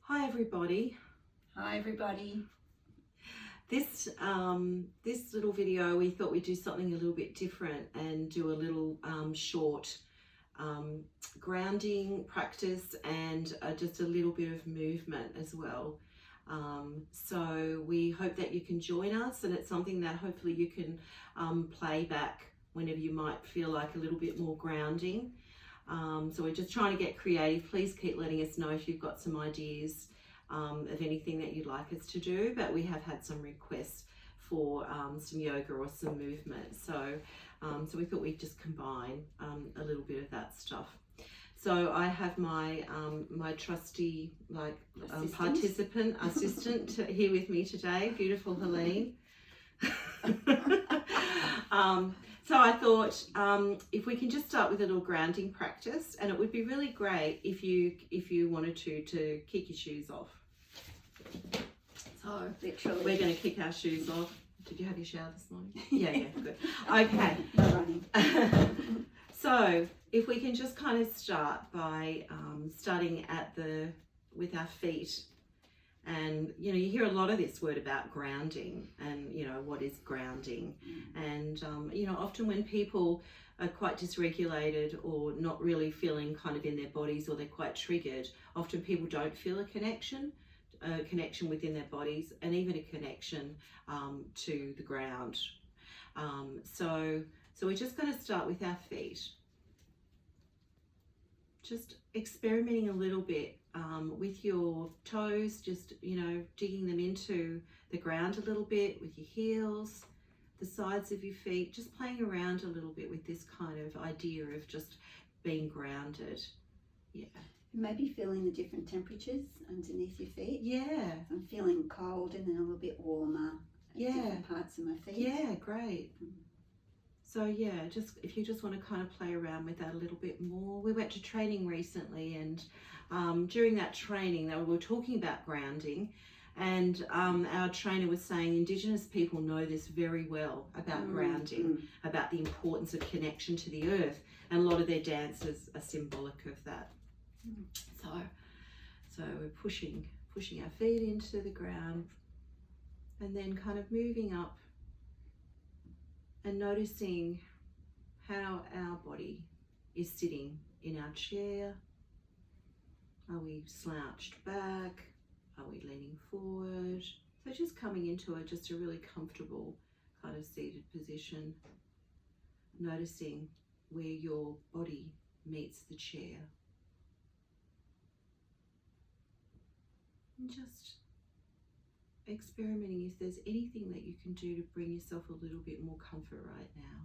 Hi everybody. Hi everybody. This little video, we thought we'd do something a little bit different and do a little short grounding practice and just a little bit of movement as well. So we hope that you can join us, and it's something that hopefully you can play back whenever you might feel like a little bit more grounding. So we're just trying to get creative. Please keep letting us know if you've got some ideas of anything that you'd like us to do, but we have had some requests for some yoga or some movement. So we thought we'd just combine a little bit of that stuff. So I have my my trusty participant assistant here with me today, beautiful Helene. So I thought if we can just start with a little grounding practice, and it would be really great if you wanted to kick your shoes off. So Literally. we're going to kick our shoes off. Did you have your shower this morning? Yeah, good. Okay. No running. So if we can just kind of start by starting with our feet. And you hear a lot of this word about grounding, and what is grounding. And often when people are quite dysregulated or not really feeling kind of in their bodies, or they're quite triggered, often people don't feel a connection within their bodies, and even a connection to the ground. So we're just going to start with our feet, just experimenting a little bit with your toes, just digging them into the ground a little bit with your heels, the sides of your feet, just playing around a little bit with this kind of idea of just being grounded. Yeah. Maybe feeling the different temperatures underneath your feet. Yeah. I'm feeling cold and then a little bit warmer at different parts of my feet. Yeah, great. So yeah, just if you just want to kind of play around with that a little bit more. We went to training recently, and during that training we were talking about grounding, and our trainer was saying Indigenous people know this very well about grounding, about the importance of connection to the earth, and a lot of their dances are symbolic of that. So we're pushing our feet into the ground, and then kind of moving up and noticing how our body is sitting in our chair. Are we slouched back? Are we leaning forward? So just coming into just a really comfortable kind of seated position, noticing where your body meets the chair. And just experimenting if there's anything that you can do to bring yourself a little bit more comfort right now.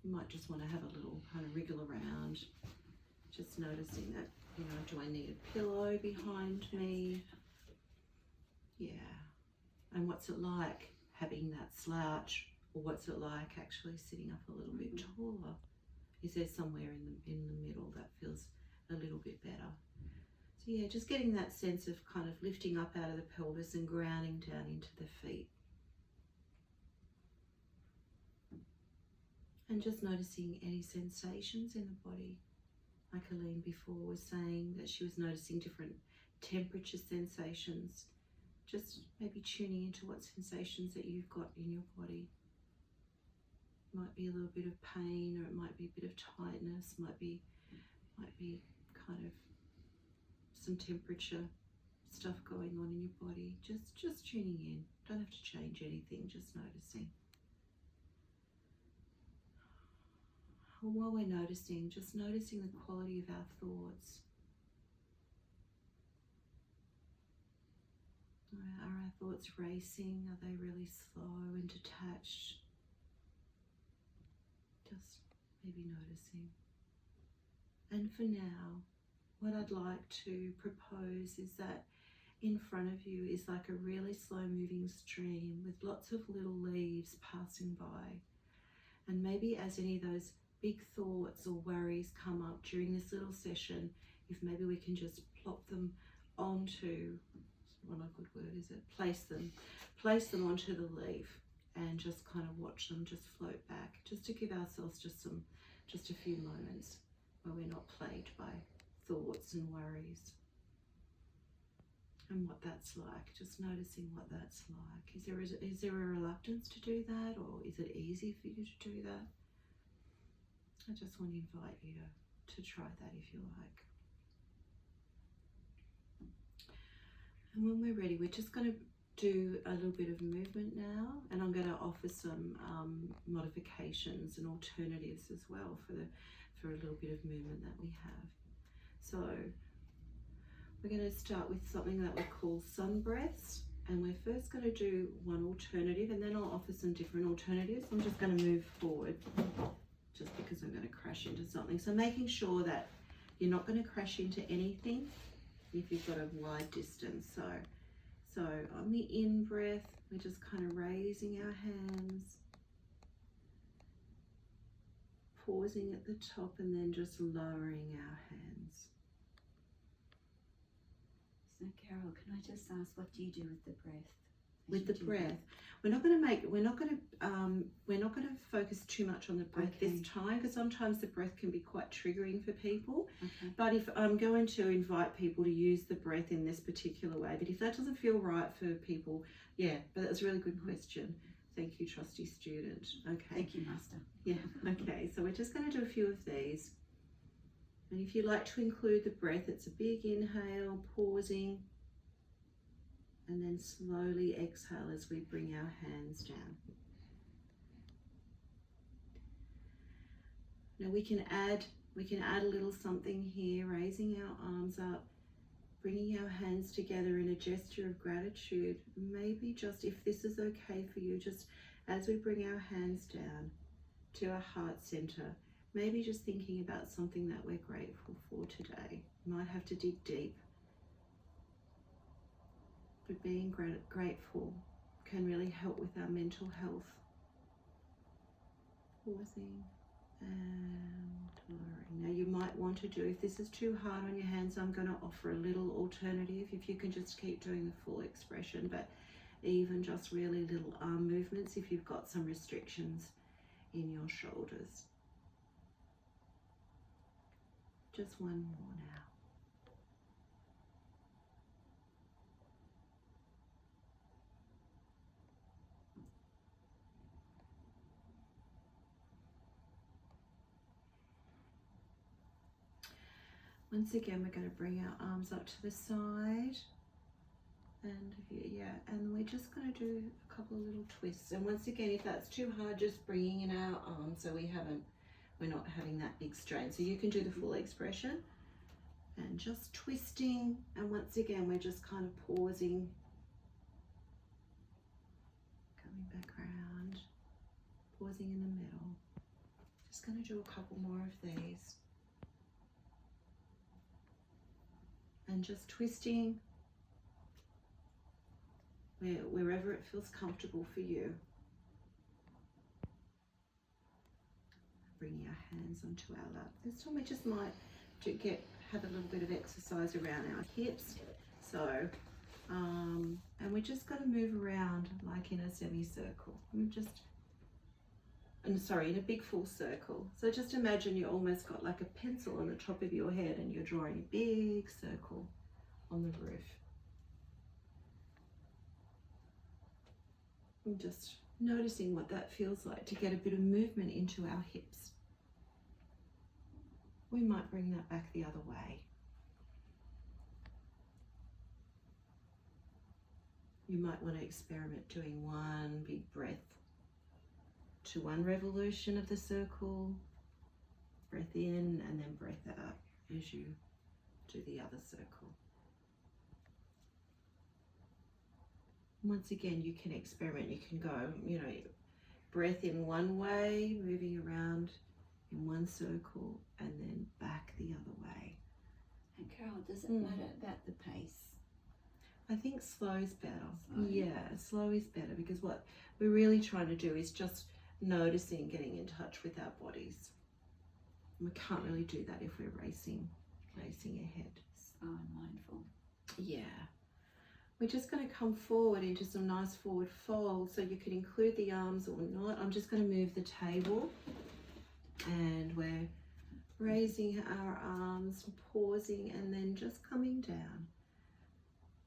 You might just want to have a little kind of wriggle around, just noticing that, do I need a pillow behind me? Yeah. And what's it like having that slouch, or what's it like actually sitting up a little bit taller? Is there somewhere in the middle that feels a little bit better? So yeah, just getting that sense of kind of lifting up out of the pelvis and grounding down into the feet. And just noticing any sensations in the body. Like Helene before was saying that she was noticing different temperature sensations. Just maybe tuning into what sensations that you've got in your body. It might be a little bit of pain, or it might be a bit of tightness, might be kind of some temperature stuff going on in your body. Just tuning in. Don't have to change anything, just noticing. And while we're noticing, just noticing the quality of our thoughts. Are our thoughts racing? Are they really slow and detached? Just maybe noticing. And for now, what I'd like to propose is that in front of you is like a really slow moving stream with lots of little leaves passing by. And maybe as any of those big thoughts or worries come up during this little session, if maybe we can just plop them onto, what a good word is it? Place them onto the leaf, and just kind of watch them just float back, just to give ourselves just a few moments where we're not plagued by thoughts and worries. and what that's like. Just noticing what that's like. Is there a reluctance to do that, or is it easy for you to do that? I just want to invite you to try that if you like. And when we're ready, we're just going to do a little bit of movement now, and I'm going to offer some modifications and alternatives as well for a little bit of movement that we have. So we're going to start with something that we call sun breaths, and we're first going to do one alternative, and then I'll offer some different alternatives. I'm just going to move forward just because I'm going to crash into something. So making sure that you're not going to crash into anything if you've got a wide distance. So on the in breath, we're just kind of raising our hands, pausing at the top, and then just lowering our hands. So Carol, can I just ask, what do you do with the breath? With the breath, we're not going to focus too much on the breath this time, because sometimes the breath can be quite triggering for people. Okay. But if I'm going to invite people to use the breath in this particular way, but if that doesn't feel right for people, yeah, but that's a really good question. Thank you, trusty student. Okay. Thank you, Master. Yeah. Okay. So we're just going to do a few of these, and if you like to include the breath, it's a big inhale, pausing, and then slowly exhale as we bring our hands down. Now we can add a little something here, raising our arms up, bringing our hands together in a gesture of gratitude. Maybe just, if this is okay for you, just as we bring our hands down to our heart center, maybe just thinking about something that we're grateful for today. You might have to dig deep. But being grateful can really help with our mental health. Pausing and lowering. Now you might want to do, if this is too hard on your hands, I'm going to offer a little alternative. If you can just keep doing the full expression, but even just really little arm movements if you've got some restrictions in your shoulders. Just one more now. Once again, we're going to bring our arms up to the side, and and we're just going to do a couple of little twists. And once again, if that's too hard, just bringing in our arms so we're not having that big strain. So you can do the full expression and just twisting. And once again, we're just kind of pausing, coming back around, pausing in the middle. Just going to do a couple more of these. And just twisting wherever it feels comfortable for you. Bringing our hands onto our lap. This time we just might have a little bit of exercise around our hips. So, and we're just going to move around like in a semicircle. In a big full circle. So just imagine you almost got like a pencil on the top of your head and you're drawing a big circle on the roof. And just noticing what that feels like to get a bit of movement into our hips. We might bring that back the other way. You might want to experiment doing one big breath to one revolution of the circle, breath in, and then breath out as you do the other circle. Once again, you can experiment. You can go, breath in one way, moving around in one circle, and then back the other way. And Carol, does it matter about the pace? I think slow is better. Yeah, slow is better, because what we're really trying to do is just noticing, getting in touch with our bodies. We can't really do that if we're racing ahead. Slow and mindful. Yeah. We're just going to come forward into some nice forward folds, so you can include the arms or not. I'm just going to move the table, and we're raising our arms, pausing, and then just coming down.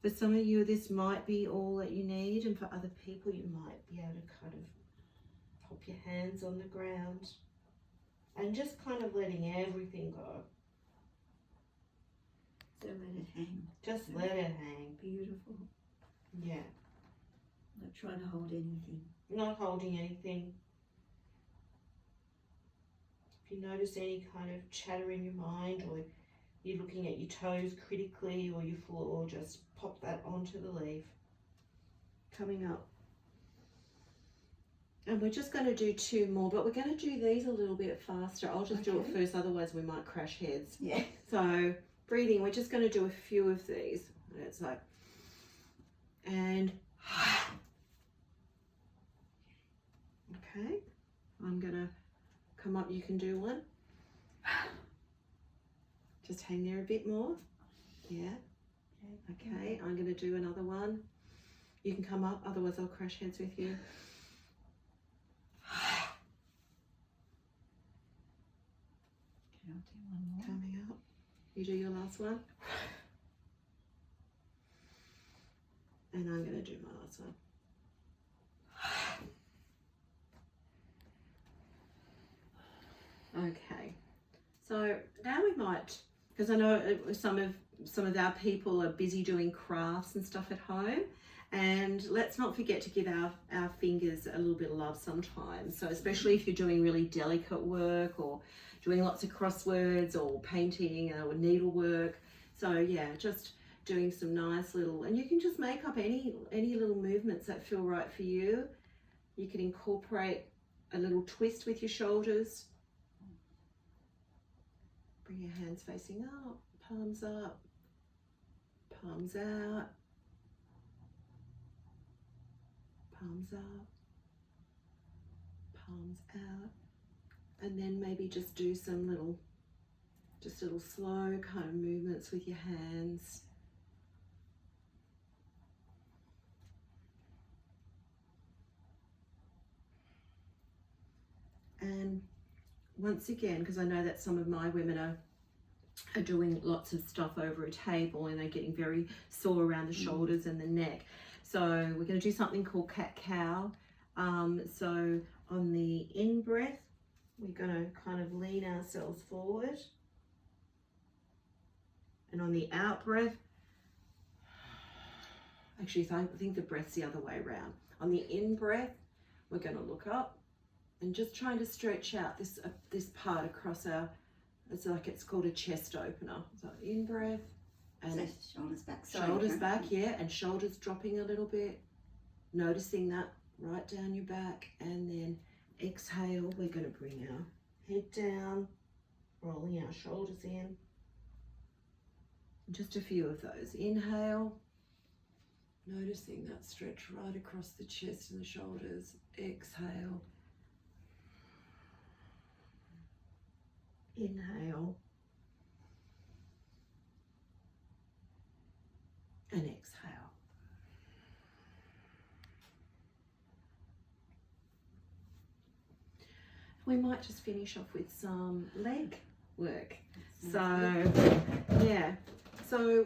For some of you, this might be all that you need, and for other people, you might be able to kind of pop your hands on the ground and just kind of letting everything go. So let it hang. Just let it hang. Beautiful. Yeah. Not trying to hold anything. Not holding anything. If you notice any kind of chatter in your mind, or you're looking at your toes critically or your floor, just pop that onto the leaf. Coming up. And we're just going to do 2 more, but we're going to do these a little bit faster. I'll just do it first, otherwise we might crash heads. Yeah. So, breathing, we're just going to do a few of these. And it's like, and, okay. I'm going to come up, you can do one. Just hang there a bit more. Yeah. Okay, I'm going to do another one. You can come up, otherwise I'll crash heads with you. Okay, I'll do one more. Coming up. You do your last one. And I'm going to do my last one. Okay. So now we might, because I know some of our people are busy doing crafts and stuff at home, and let's not forget to give our fingers a little bit of love sometimes. So especially if you're doing really delicate work or doing lots of crosswords or painting or needlework. So yeah, just doing some nice little, and you can just make up any little movements that feel right for you. You can incorporate a little twist with your shoulders. Bring your hands facing up, palms out, palms out, palms up, palms out. And then maybe just do some little slow kind of movements with your hands. And once again, because I know that some of my women are doing lots of stuff over a table and they're getting very sore around the shoulders and the neck. So we're going to do something called cat-cow. So on the in-breath, we're going to kind of lean ourselves forward. And on the out-breath, actually I think the breath's the other way around. On the in-breath, we're going to look up and just trying to stretch out this part across our, it's called a chest opener. So in-breath, and So shoulders back. Sorry, shoulders back, yeah, and shoulders dropping a little bit. Noticing that right down your back, and then exhale, we're going to bring our head down, rolling our shoulders in. Just a few of those. Inhale, noticing that stretch right across the chest and the shoulders. Exhale. Inhale. And exhale. We might just finish off with some leg work. So yeah, so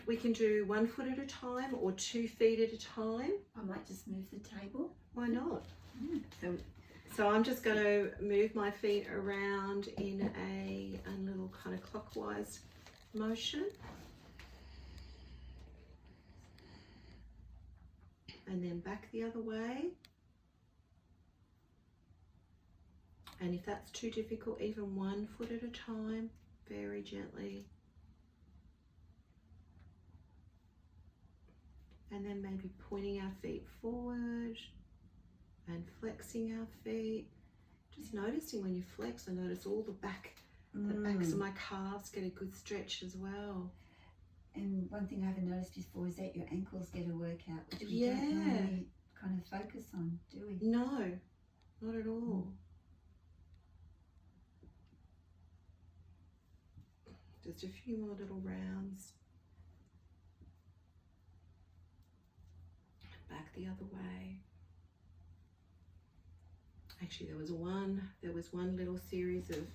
we can do 1 foot at a time or 2 feet at a time. I might just move the table. Why not? So So I'm just going to move my feet around in a little kind of clockwise motion. And then back the other way. And if that's too difficult, even 1 foot at a time, very gently. And then maybe pointing our feet forward and flexing our feet. Just noticing when you flex, I notice all the backs of my calves get a good stretch as well. And one thing I haven't noticed before is that your ankles get a workout, which we Yeah. don't normally kind of focus on, do we? No, not at all. Just a few more little rounds. Back the other way. Actually, there was one little series of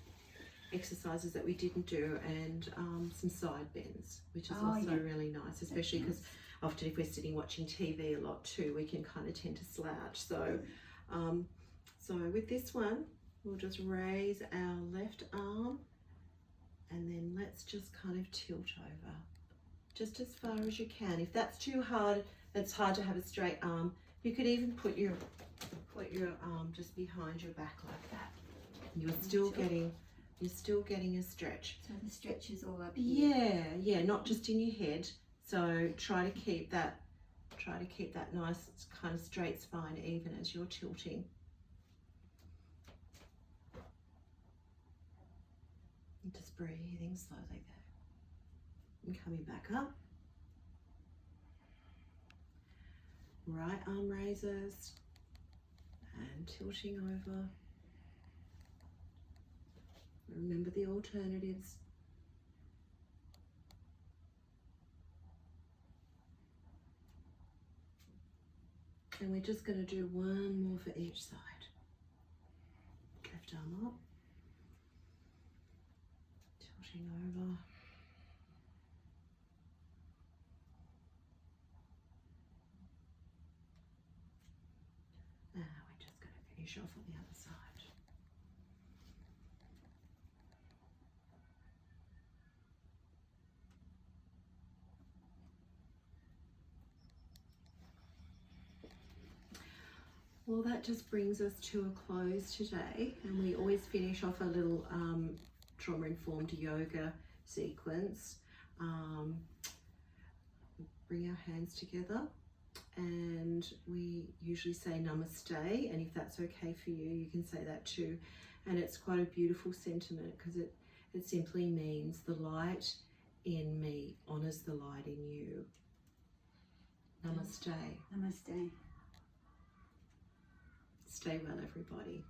exercises that we didn't do, and some side bends, which is Oh, also yeah. really nice, especially because often if we're sitting watching TV a lot too, we can kind of tend to slouch. So, so with this one, we'll just raise our left arm, and then let's just kind of tilt over, just as far as you can. If that's too hard, it's hard to have a straight arm, you could even put your arm just behind your back like that. You're still getting a stretch. So the stretch is all up here. Yeah, yeah, not just in your head. So try to keep that nice kind of straight spine even as you're tilting. And just breathing slowly there. And coming back up. Right arm raises and tilting over. Remember the alternatives. And we're just going to do one more for each side. Left arm up. Tilting over. Now we're just going to finish off on the other side. Well, that just brings us to a close today, and we always finish off a little trauma-informed yoga sequence. Bring our hands together, and we usually say namaste, and if that's okay for you, you can say that too. And it's quite a beautiful sentiment because it simply means the light in me honors the light in you. Namaste. Namaste. Stay well, everybody.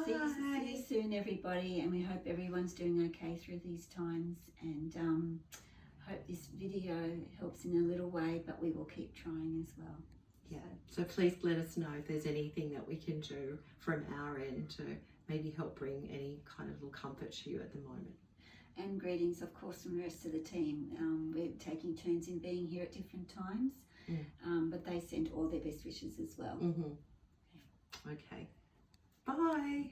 See you soon, everybody, and we hope everyone's doing okay through these times, and hope this video helps in a little way, but we will keep trying as well. Yeah, so please let us know if there's anything that we can do from our end to maybe help bring any kind of little comfort to you at the moment. And greetings, of course, from the rest of the team. We're taking turns in being here at different times, but they send all their best wishes as well. Okay. Bye.